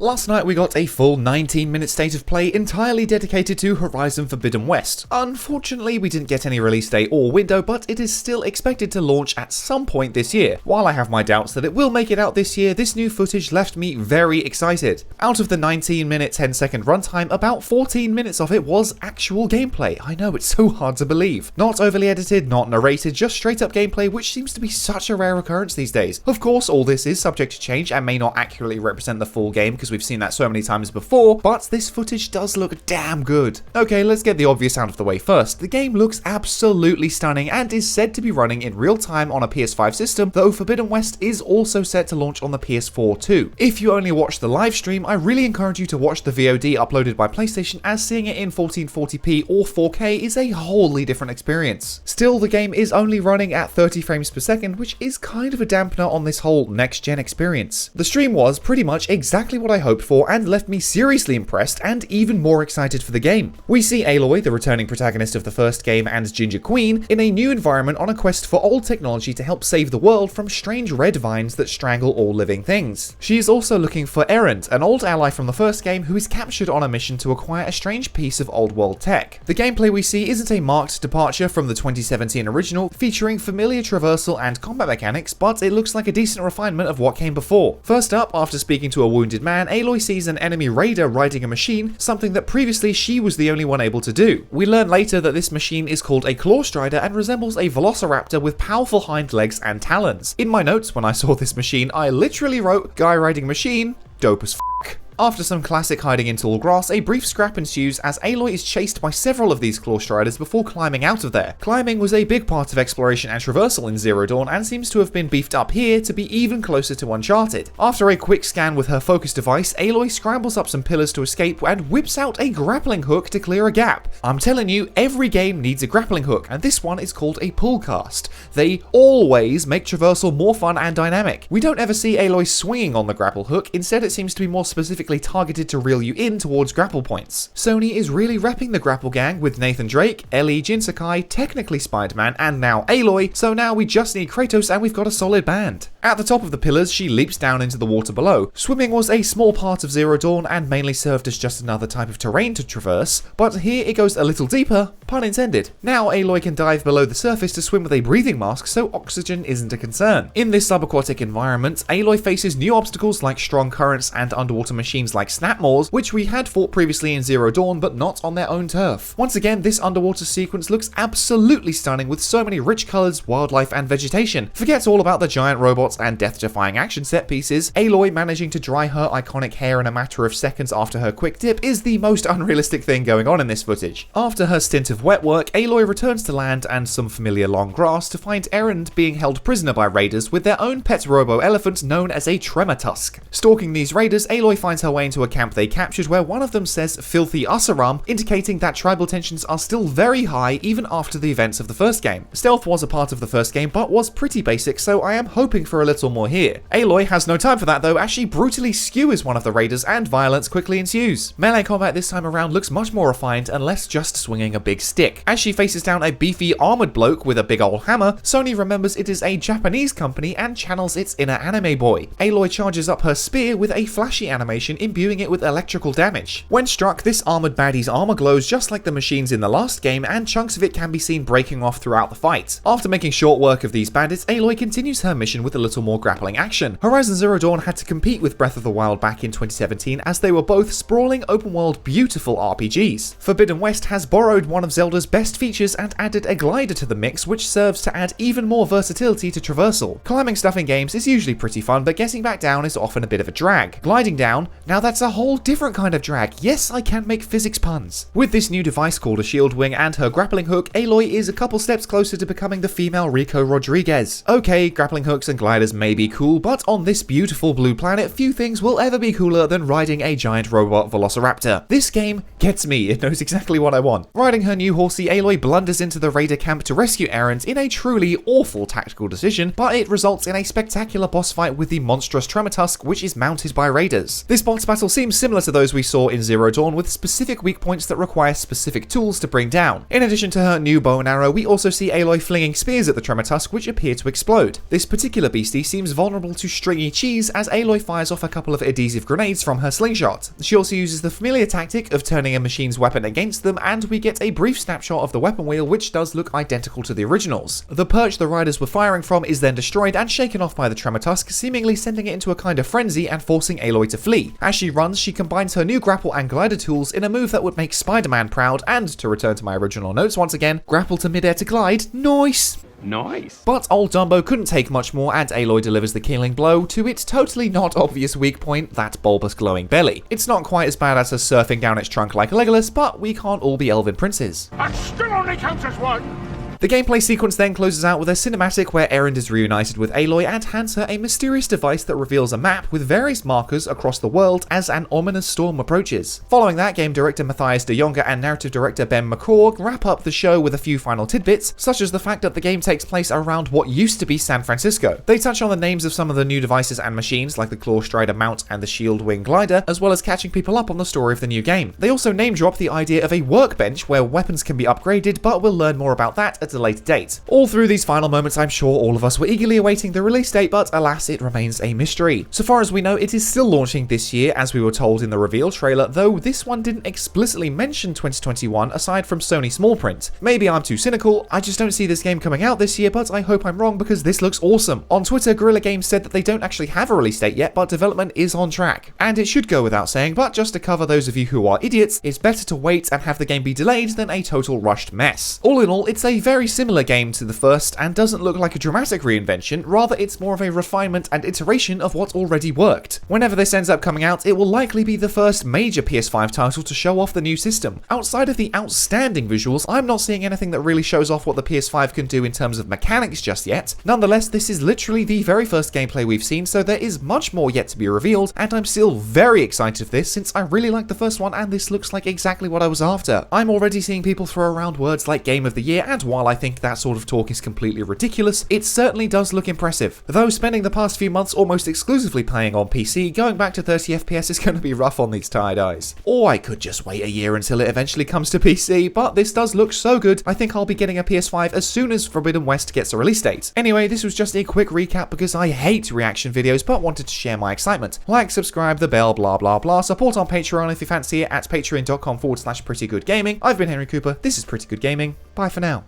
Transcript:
Last night we got a full 19-minute state of play entirely dedicated to Horizon Forbidden West. Unfortunately, we didn't get any release date or window, but it is still expected to launch at some point this year. While I have my doubts that it will make it out this year, this new footage left me very excited. Out of the 19-minute 10-second runtime, about 14 minutes of it was actual gameplay. I know, it's so hard to believe. Not overly edited, not narrated, just straight up gameplay, which seems to be such a rare occurrence these days. Of course, all this is subject to change and may not accurately represent the full game, because we've seen that so many times before, but this footage does look damn good. Okay, let's get the obvious out of the way first. The game looks absolutely stunning and is said to be running in real time on a PS5 system, though Forbidden West is also set to launch on the PS4 too. If you only watch the live stream, I really encourage you to watch the VOD uploaded by PlayStation, as seeing it in 1440p or 4K is a wholly different experience. Still, the game is only running at 30 frames per second, which is kind of a dampener on this whole next-gen experience. The stream was pretty much exactly what I hoped for and left me seriously impressed and even more excited for the game. We see Aloy, the returning protagonist of the first game and Ginger Queen, in a new environment on a quest for old technology to help save the world from strange red vines that strangle all living things. She is also looking for Erend, an old ally from the first game who is captured on a mission to acquire a strange piece of old world tech. The gameplay we see isn't a marked departure from the 2017 original, featuring familiar traversal and combat mechanics, but it looks like a decent refinement of what came before. First up, after speaking to a wounded man, Aloy sees an enemy raider riding a machine, something that previously she was the only one able to do. We learn later that this machine is called a claw strider and resembles a velociraptor with powerful hind legs and talons. In my notes when I saw this machine, I literally wrote, "Guy riding machine, dope as f***." After some classic hiding in tall grass, a brief scrap ensues as Aloy is chased by several of these claw striders before climbing out of there. Climbing was a big part of exploration and traversal in Zero Dawn and seems to have been beefed up here to be even closer to Uncharted. After a quick scan with her focus device, Aloy scrambles up some pillars to escape and whips out a grappling hook to clear a gap. I'm telling you, every game needs a grappling hook, and this one is called a pull cast. They always make traversal more fun and dynamic. We don't ever see Aloy swinging on the grapple hook, instead it seems to be more specifically targeted to reel you in towards grapple points. Sony is really repping the grapple gang with Nathan Drake, Ellie, Jin Sakai, technically Spider-Man, and now Aloy, so now we just need Kratos and we've got a solid band. At the top of the pillars, she leaps down into the water below. Swimming was a small part of Zero Dawn and mainly served as just another type of terrain to traverse, but here it goes a little deeper, pun intended. Now Aloy can dive below the surface to swim with a breathing mask, so oxygen isn't a concern. In this subaquatic environment, Aloy faces new obstacles like strong currents and underwater machines like Snapmaws, which we had fought previously in Zero Dawn, but not on their own turf. Once again, this underwater sequence looks absolutely stunning with so many rich colours, wildlife and vegetation. Forget all about the giant robots and death-defying action set pieces. Aloy managing to dry her iconic hair in a matter of seconds after her quick dip is the most unrealistic thing going on in this footage. After her stint of wet work, Aloy returns to land and some familiar long grass to find Erend being held prisoner by raiders with their own pet robo-elephant known as a Tremor Tusk. Stalking these raiders, Aloy finds her way into a camp they captured where one of them says "filthy Usaram," indicating that tribal tensions are still very high even after the events of the first game. Stealth was a part of the first game but was pretty basic, so I am hoping for a little more here. Aloy has no time for that though, as she brutally skewers one of the raiders and violence quickly ensues. Melee combat this time around looks much more refined and less just swinging a big stick. As she faces down a beefy armoured bloke with a big old hammer, Sony remembers it is a Japanese company and channels its inner anime boy. Aloy charges up her spear with a flashy animation imbuing it with electrical damage. When struck, this armoured baddie's armour glows just like the machines in the last game, and chunks of it can be seen breaking off throughout the fight. After making short work of these bandits, Aloy continues her mission with a little more grappling action. Horizon Zero Dawn had to compete with Breath of the Wild back in 2017 as they were both sprawling open-world beautiful RPGs. Forbidden West has borrowed one of Zelda's best features and added a glider to the mix, which serves to add even more versatility to traversal. Climbing stuff in games is usually pretty fun, but getting back down is often a bit of a drag. Gliding down, now that's a whole different kind of drag. Yes, I can make physics puns. With this new device called a shield wing and her grappling hook, Aloy is a couple steps closer to becoming the female Rico Rodriguez. Okay, grappling hooks and gliders may be cool, but on this beautiful blue planet, few things will ever be cooler than riding a giant robot velociraptor. This game gets me, it knows exactly what I want. Riding her new horsey, Aloy blunders into the raider camp to rescue Erend in a truly awful tactical decision, but it results in a spectacular boss fight with the monstrous Tremor Tusk, which is mounted by raiders. This boss boss battle seems similar to those we saw in Zero Dawn, with specific weak points that require specific tools to bring down. In addition to her new bow and arrow, we also see Aloy flinging spears at the Tremortusk, which appear to explode. This particular beastie seems vulnerable to stringy cheese, as Aloy fires off a couple of adhesive grenades from her slingshot. She also uses the familiar tactic of turning a machine's weapon against them, and we get a brief snapshot of the weapon wheel, which does look identical to the originals. The perch the riders were firing from is then destroyed and shaken off by the Tremortusk, seemingly sending it into a kind of frenzy and forcing Aloy to flee. As she runs, she combines her new grapple and glider tools in a move that would make Spider-Man proud, and to return to my original notes once again, grapple to midair to glide, nice! Nice. But old Dumbo couldn't take much more, and Aloy delivers the killing blow to its totally not obvious weak point, that bulbous glowing belly. It's not quite as bad as her surfing down its trunk like Legolas, but we can't all be elven princes. That still only counts as one. The gameplay sequence then closes out with a cinematic where Erend is reunited with Aloy and hands her a mysterious device that reveals a map with various markers across the world as an ominous storm approaches. Following that, game director Matthias de Jonge and narrative director Ben McCraw wrap up the show with a few final tidbits, such as the fact that the game takes place around what used to be San Francisco. They touch on the names of some of the new devices and machines, like the Claw Strider mount and the Shield Wing glider, as well as catching people up on the story of the new game. They also name drop the idea of a workbench where weapons can be upgraded, but we'll learn more about that at a later date. All through these final moments, I'm sure all of us were eagerly awaiting the release date, but alas, it remains a mystery. So far as we know, it is still launching this year, as we were told in the reveal trailer, though this one didn't explicitly mention 2021 aside from Sony small print. Maybe I'm too cynical, I just don't see this game coming out this year, but I hope I'm wrong because this looks awesome. On Twitter, Guerrilla Games said that they don't actually have a release date yet, but development is on track. And it should go without saying, but just to cover those of you who are idiots, it's better to wait and have the game be delayed than a total rushed mess. All in all, it's a very similar game to the first and doesn't look like a dramatic reinvention, rather it's more of a refinement and iteration of what already worked. Whenever this ends up coming out, it will likely be the first major PS5 title to show off the new system. Outside of the outstanding visuals, I'm not seeing anything that really shows off what the PS5 can do in terms of mechanics just yet. Nonetheless, this is literally the very first gameplay we've seen, so there is much more yet to be revealed, and I'm still very excited for this since I really liked the first one and this looks like exactly what I was after. I'm already seeing people throw around words like Game of the Year, and while I think that sort of talk is completely ridiculous, it certainly does look impressive. Though spending the past few months almost exclusively playing on PC, going back to 30 FPS is going to be rough on these tired eyes. Or I could just wait a year until it eventually comes to PC, but this does look so good, I think I'll be getting a PS5 as soon as Forbidden West gets a release date. Anyway, this was just a quick recap because I hate reaction videos but wanted to share my excitement. Like, subscribe, the bell, blah blah blah, support on Patreon if you fancy it at patreon.com/prettygoodgaming. I've been Henry Cooper, this is Pretty Good Gaming, bye for now.